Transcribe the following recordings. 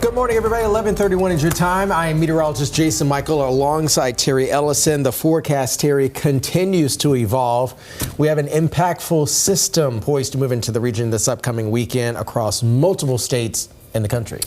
Good morning, everybody. 11:31 is your time. I am meteorologist Jason Mikell alongside Terry Eliasen. The forecast, Terry, continues to evolve. We have an impactful system poised to move into the region this upcoming weekend across multiple states in the country.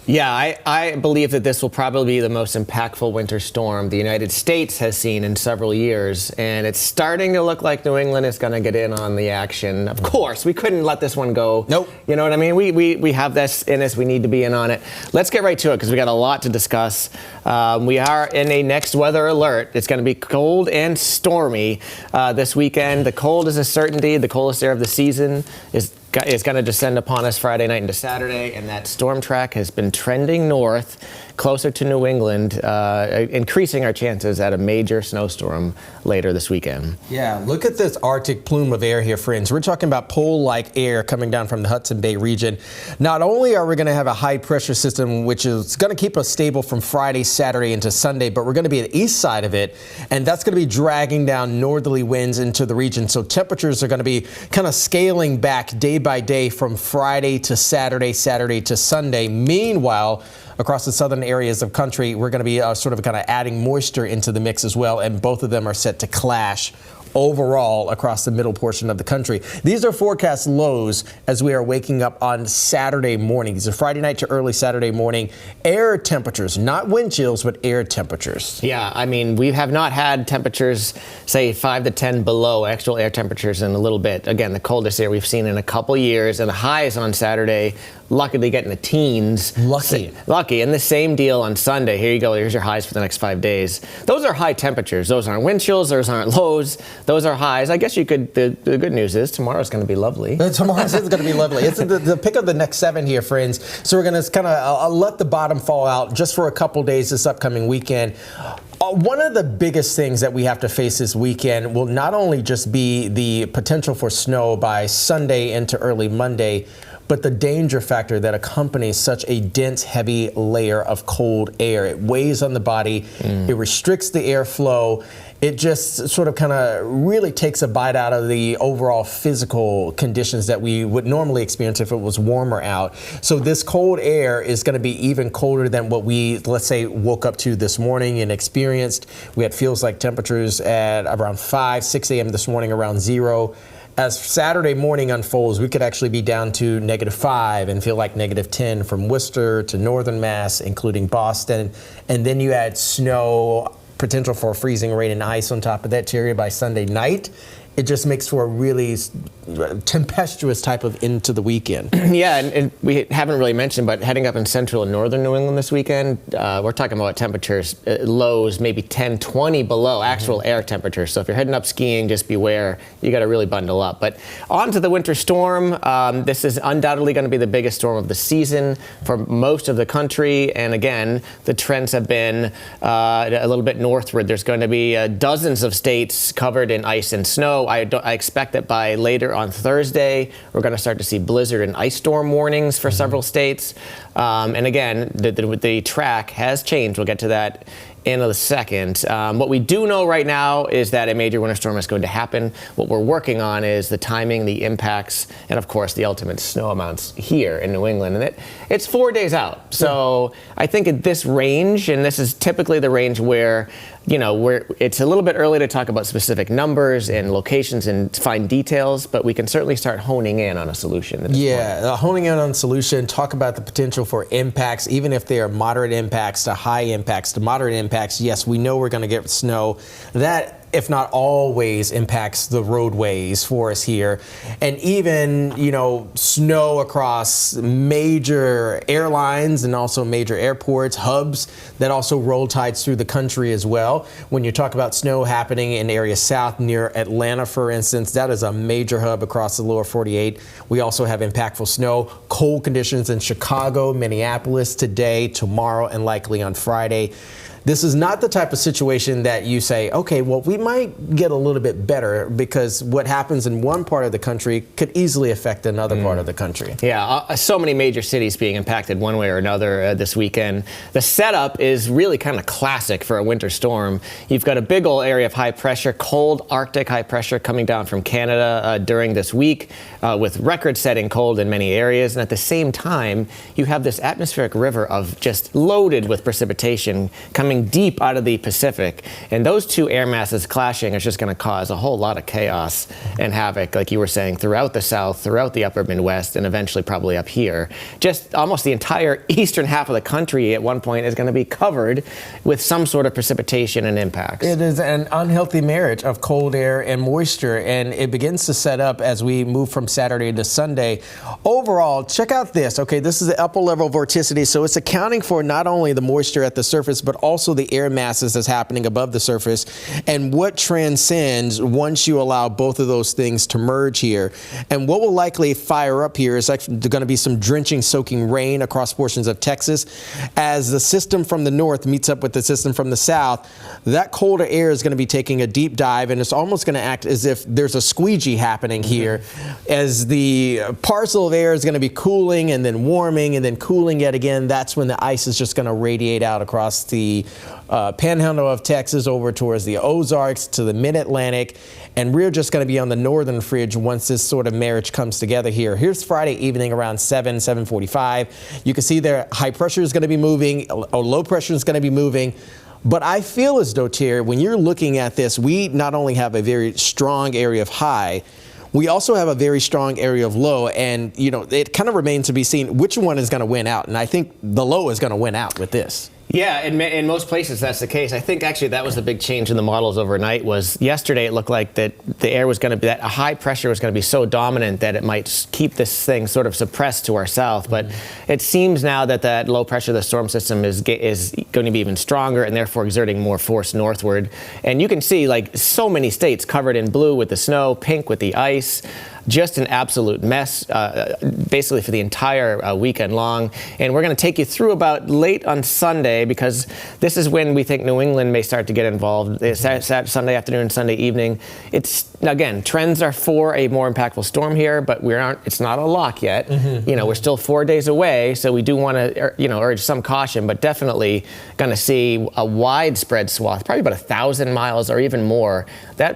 Yeah, I believe that this will probably be the most impactful winter storm the United States has seen in several years, and it's starting to look like New England is going to get in on the action. Of course, we couldn't let this one go. Nope. You know what I mean? We have this in us. We need to be in on it. Let's get right to it because we got a lot to discuss. We are in a next weather alert. It's going to be cold and stormy this weekend. The cold is a certainty. The coldest air of the season is going to descend upon us Friday night into Saturday, and that storm track has been trending north, closer to New England, increasing our chances at a major snowstorm later this weekend. Yeah, look at this Arctic plume of air here, friends. We're talking about pole-like air coming down from the Hudson Bay region. Not only are we going to have a high-pressure system, which is going to keep us stable from Friday, Saturday into Sunday, but we're going to be at the east side of it, and that's going to be dragging down northerly winds into the region. So temperatures are going to be kind of scaling back day by day from Friday to Saturday, Saturday to Sunday. Meanwhile, across the southern areas of country, we're going to be sort of kind of adding moisture into the mix as well, and both of them are set to clash overall across the middle portion of the country. These are forecast lows as we are waking up on Saturday morning. These are Friday night to early Saturday morning air temperatures, not wind chills, but air temperatures. Yeah, I mean, we have not had temperatures, say, 5 to 10 below actual air temperatures in a little bit. Again, the coldest air we've seen in a couple years, and the highs on Saturday, luckily getting the teens. Lucky. And the same deal on Sunday. Here you go. Here's your highs for the next 5 days. Those are high temperatures. Those aren't wind chills. Those aren't lows. Those are highs. I guess you could, the good news is tomorrow's going to be lovely. Tomorrow's going to be lovely. It's the pick of the next 7 here, friends. So we're going to kind of let the bottom fall out just for a couple days this upcoming weekend. One of the biggest things that we have to face this weekend will not only just be the potential for snow by Sunday into early Monday, but the danger factor that accompanies such a dense, heavy layer of cold air. It weighs on the body. It restricts the airflow. It just sort of kind of really takes a bite out of the overall physical conditions that we would normally experience if it was warmer out. So this cold air is going to be even colder than what we, let's say, woke up to this morning and experienced. We had feels like temperatures at around 5, 6 a.m. this morning around 0. As Saturday morning unfolds, we could actually be down to -5 and feel like -10 from Worcester to northern Mass, including Boston. And then you add snow, potential for freezing rain and ice on top of that, Terry, by Sunday night. It just makes for a really tempestuous type of into the weekend. Yeah, and we haven't really mentioned, but heading up in central and northern New England this weekend, we're talking about temperatures, lows maybe 10, 20 below actual air temperatures. So if you're heading up skiing, just beware. You got to really bundle up. But on to the winter storm. This is undoubtedly going to be the biggest storm of the season for most of the country. And again, the trends have been a little bit northward. There's going to be dozens of states covered in ice and snow. I expect that by later on Thursday, we're going to start to see blizzard and ice storm warnings for several states. And again, the track has changed. We'll get to that in a second. What we do know right now is that a major winter storm is going to happen. What we're working on is the timing, the impacts, and of course the ultimate snow amounts here in New England. And it's 4 days out. So I think at this range, and this is typically the range where, you know, it's a little bit early to talk about specific numbers and locations and fine details, but we can certainly start honing in on a solution at this point. Honing in on a solution, talk about the potential for impacts, even if they are moderate impacts to high impacts to moderate impacts. Yes, we know we're going to get snow. That, if not always, impacts the roadways for us here. And even, you know, snow across major airlines and also major airports, hubs that also roll tides through the country as well. When you talk about snow happening in areas south near Atlanta, for instance, that is a major hub across the lower 48. We also have impactful snow, cold conditions in Chicago, Minneapolis today, tomorrow, and likely on Friday. This is not the type of situation that you say, okay, well, we might get a little bit better because what happens in one part of the country could easily affect another part of the country. Yeah, so many major cities being impacted one way or another this weekend. The setup is really kind of classic for a winter storm. You've got a big old area of high pressure, cold Arctic high pressure coming down from Canada during this week with record-setting cold in many areas. And at the same time, you have this atmospheric river of just loaded with precipitation coming deep out of the Pacific. And those two air masses clashing is just going to cause a whole lot of chaos and havoc, like you were saying, throughout the South, throughout the upper Midwest, and eventually probably up here. Just almost the entire eastern half of the country at one point is going to be covered with some sort of precipitation and impacts. It is an unhealthy marriage of cold air and moisture, and it begins to set up as we move from Saturday to Sunday. Overall, check out this. Okay, this is the upper level vorticity, so it's accounting for not only the moisture at the surface, but also the air masses that's happening above the surface, and what transcends once you allow both of those things to merge here. And what will likely fire up here is actually going to be some drenching, soaking rain across portions of Texas. As the system from the north meets up with the system from the south, that colder air is going to be taking a deep dive, and it's almost going to act as if there's a squeegee happening here, as the parcel of air is going to be cooling and then warming and then cooling yet again. That's when the ice is just going to radiate out across the panhandle of Texas over towards the Ozarks to the mid-Atlantic, and we're just going to be on the northern fringe once this sort of marriage comes together here. Here's Friday evening around 7:45. You can see there high pressure is going to be moving, or low pressure is going to be moving. But I feel as though, Terry, when you're looking at this, we not only have a very strong area of high, we also have a very strong area of low, and it kind of remains to be seen which one is going to win out. And I think the low is going to win out with this. Yeah, in most places that's the case. I think actually that was the big change in the models overnight. Was yesterday it looked like that the air was going to be, that high pressure was going to be so dominant that it might keep this thing sort of suppressed to our south. But it seems now that that low pressure, the storm system is going to be even stronger and therefore exerting more force northward. And you can see like so many states covered in blue with the snow, pink with the ice. Just an absolute mess, basically for the entire weekend long. And we're going to take you through about late on Sunday, because this is when we think New England may start to get involved. Sunday afternoon, Sunday evening. Again, trends are for a more impactful storm here, but it's not a lock yet. We're still 4 days away, so we do want to urge some caution, but definitely going to see a widespread swath, probably about 1,000 miles or even more.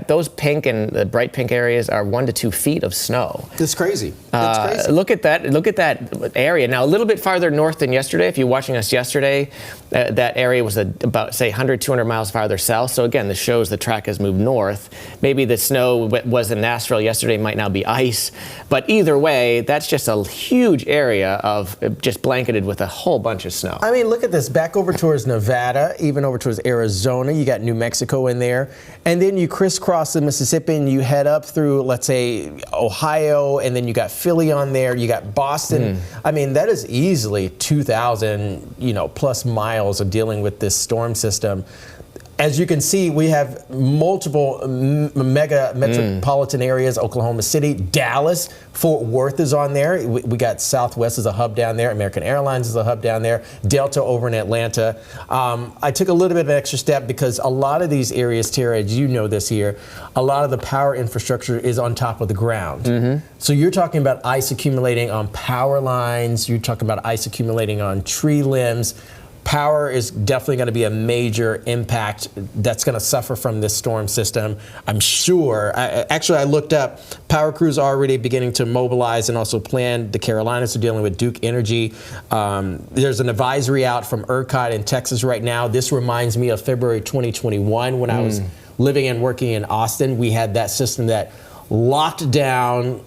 Those pink and the bright pink areas are 1 to 2 feet of snow. It's crazy. It's crazy. Look at that area. Now, a little bit farther north than yesterday. If you're watching us yesterday, that area was about, say, 100, 200 miles farther south. So again, this shows the track has moved north. Maybe the snow was in Nashville yesterday, might now be ice. But either way, that's just a huge area of just blanketed with a whole bunch of snow. I mean, look at this. Back over towards Nevada, even over towards Arizona, you got New Mexico in there. And then you crisscross the Mississippi and you head up through, let's say, Ohio, and then you got Philly on there, you got Boston. I mean, that is easily 2,000, plus miles of dealing with this storm system. As you can see, we have multiple mega metropolitan areas. Oklahoma City, Dallas, Fort Worth is on there. We got Southwest as a hub down there. American Airlines is a hub down there. Delta over in Atlanta. I took a little bit of an extra step because a lot of these areas, Terry, as you know this here, a lot of the power infrastructure is on top of the ground. So you're talking about ice accumulating on power lines. You're talking about ice accumulating on tree limbs. Power is definitely going to be a major impact that's going to suffer from this storm system, I'm sure. I looked up, power crews are already beginning to mobilize and also plan. The Carolinas are dealing with Duke Energy. There's an advisory out from ERCOT in Texas right now. This reminds me of February 2021 when I was living and working in Austin. We had that system that locked down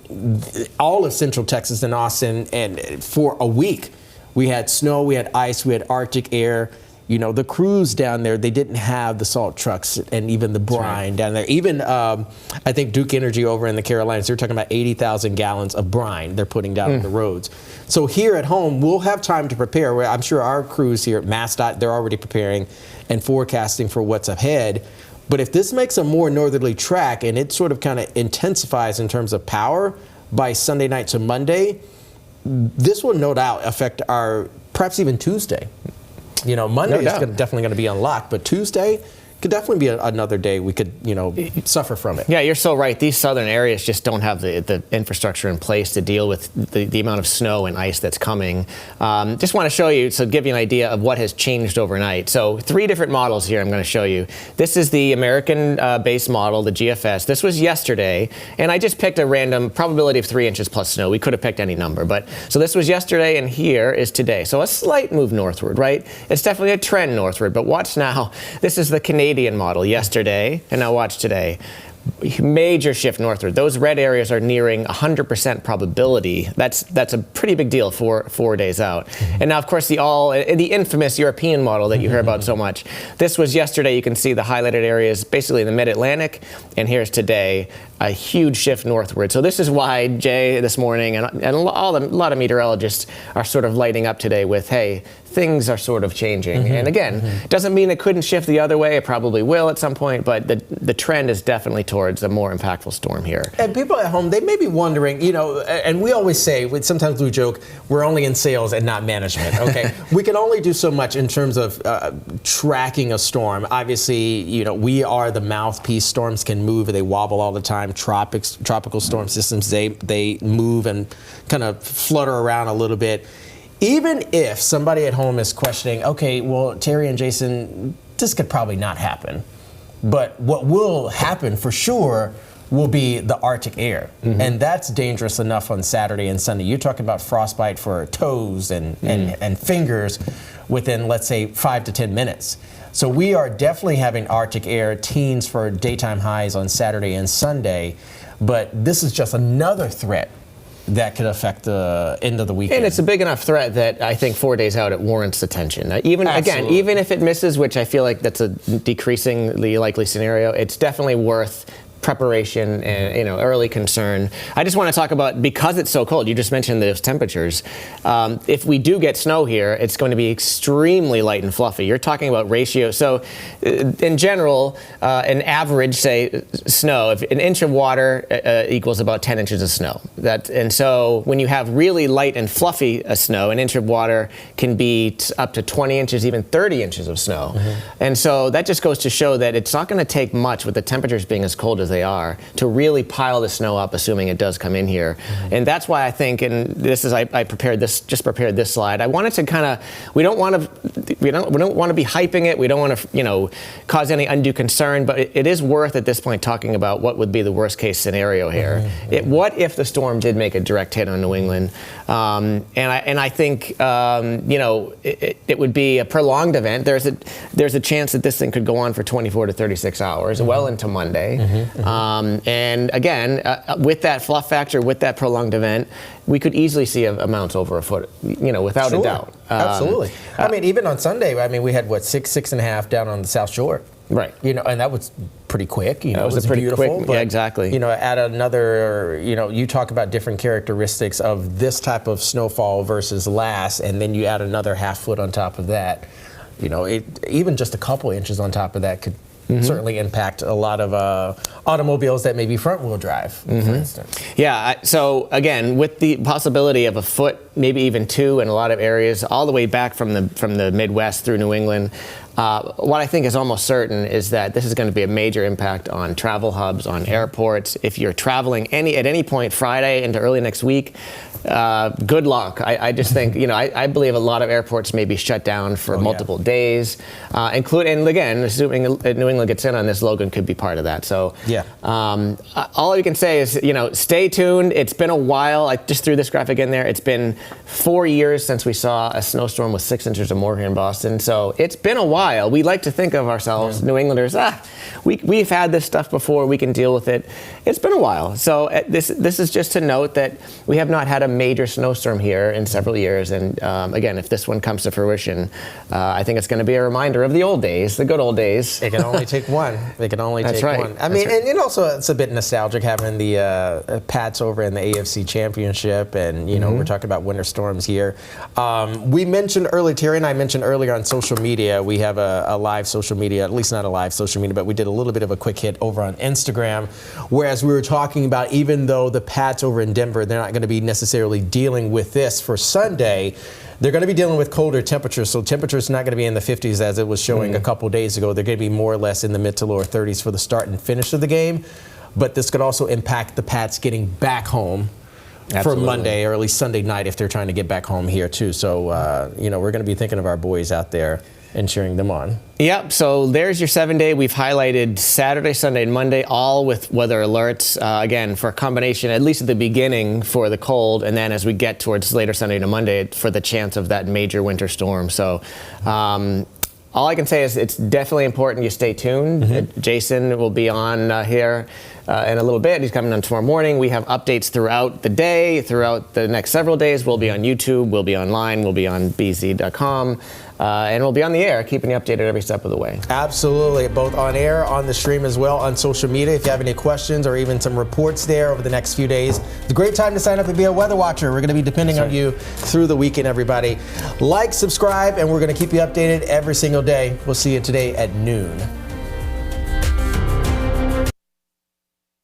all of Central Texas and Austin, and for a week. We had snow, we had ice, we had Arctic air. The crews down there, they didn't have the salt trucks and even the brine down there. Even, I think Duke Energy over in the Carolinas, they're talking about 80,000 gallons of brine they're putting down on the roads. So here at home, we'll have time to prepare. I'm sure our crews here at MassDOT, they're already preparing and forecasting for what's ahead. But if this makes a more northerly track and it sort of kind of intensifies in terms of power by Sunday night to Monday, this will no doubt affect our, perhaps even Tuesday. Monday is definitely going to be unlocked, but Tuesday, could definitely be another day we could, suffer from it. Yeah, you're so right. These southern areas just don't have the infrastructure in place to deal with the amount of snow and ice that's coming. Just want to show you, so give you an idea of what has changed overnight. So 3 different models here I'm going to show you. This is the American base model, the GFS. This was yesterday, and I just picked a random probability of 3 inches plus snow. We could have picked any number, but so this was yesterday, and here is today. So a slight move northward, right? It's definitely a trend northward, but watch now. This is the Canadian model yesterday, and now watch today. Major shift northward. Those red areas are nearing 100% probability. That's a pretty big deal for 4 days out. And now, of course, the infamous European model that you hear about so much. This was yesterday. You can see the highlighted areas basically in the mid-Atlantic, and here's today. A huge shift northward. So this is why Jay this morning and a lot of meteorologists are sort of lighting up today with, hey, things are sort of changing. And again, doesn't mean it couldn't shift the other way. It probably will at some point, but the trend is definitely towards a more impactful storm here. And people at home, they may be wondering, and we always say, sometimes we joke, we're only in sales and not management, okay? We can only do so much in terms of tracking a storm. Obviously, we are the mouthpiece. Storms can move, they wobble all the time. Tropical storm systems, they move and kind of flutter around a little bit. Even if somebody at home is questioning, okay, well, Terry and Jason, this could probably not happen. But what will happen for sure will be the Arctic air. And that's dangerous enough on Saturday and Sunday. You're talking about frostbite for toes and fingers within, let's say, 5 to 10 minutes. So we are definitely having Arctic air, teens for daytime highs on Saturday and Sunday. But this is just another threat that could affect the end of the weekend. And it's a big enough threat that I think 4 days out it warrants attention. Even if it misses, which I feel like that's a decreasingly likely scenario, it's definitely worth preparation and early concern. I just want to talk about, because it's so cold, you just mentioned those temperatures. If we do get snow here, it's going to be extremely light and fluffy. You're talking about ratio. So in general, an average, say, snow, if an inch of water equals about 10 inches of snow. And so when you have really light and fluffy snow, an inch of water can be up to 20 inches, even 30 inches of snow. And so that just goes to show that it's not going to take much with the temperatures being as cold as they are to really pile the snow up, assuming it does come in here. And that's why I think, and this is, I prepared this slide. I wanted to kind of, we don't want to be hyping it. We don't want to, cause any undue concern, but it is worth at this point talking about what would be the worst case scenario here. What if the storm did make a direct hit on New England? And I think, it would be a prolonged event. There's a chance that this thing could go on for 24 to 36 hours, well into Monday. And again, with that fluff factor, with that prolonged event, we could easily see amounts over a foot, without a doubt. Absolutely. I mean, even on Sunday, we had 6.5 down on the South Shore. Right. And that was pretty quick. It was pretty beautiful. Quick. Yeah, exactly. Add another, you talk about different characteristics of this type of snowfall versus last, and then you add another half foot on top of that. Even just a couple inches on top of that could certainly impact a lot of automobiles that may be front-wheel drive, for instance. Yeah, so again, with the possibility of a foot, maybe even 2 in a lot of areas, all the way back from the Midwest through New England, what I think is almost certain is that this is going to be a major impact on travel hubs, on airports. If you're traveling at any point Friday into early next week, good luck. I just think, I believe a lot of airports may be shut down for multiple days, and again, assuming New England gets in on this, Logan could be part of that. So all you can say is, stay tuned. It's been a while. I just threw this graphic in there. It's been 4 years since we saw a snowstorm with 6 inches or more here in Boston. So it's been a while. We like to think of ourselves, New Englanders, we've had this stuff before. We can deal with it. It's been a while. So this is just to note that we have not had a major snowstorm here in several years. And again, if this one comes to fruition, I think it's going to be a reminder of the old days, the good old days. It can only take one. It can only take one. I mean, and also it's a bit nostalgic having the Pats over in the AFC Championship, and we're talking about winning winter storms here. We mentioned earlier, Terry and I mentioned earlier on social media, we have a live social media, at least not a live social media, but we did a little bit of a quick hit over on Instagram, whereas we were talking about, even though the Pats over in Denver, they're not going to be necessarily dealing with this for Sunday, they're going to be dealing with colder temperatures. So temperatures not going to be in the 50s as it was showing a couple days ago. They're going to be more or less in the mid to lower 30s for the start and finish of the game. But this could also impact the Pats getting back home for Monday, or at least Sunday night if they're trying to get back home here too. So, we're going to be thinking of our boys out there and cheering them on. Yep, so there's your 7-day. We've highlighted Saturday, Sunday, and Monday, all with weather alerts. Again, for a combination, at least at the beginning, for the cold, and then as we get towards later Sunday to Monday, for the chance of that major winter storm. So all I can say is it's definitely important you stay tuned. Jason will be on here in a little bit. He's coming on tomorrow morning. We have updates throughout the day, throughout the next several days. We'll be on YouTube, we'll be online, we'll be on BZ.com. And we'll be on the air, keeping you updated every step of the way. Absolutely, both on air, on the stream as well, on social media. If you have any questions or even some reports there over the next few days, it's a great time to sign up and be a weather watcher. We're going to be depending on you through the weekend, everybody. Like, subscribe, and we're going to keep you updated every single day. We'll see you today at noon.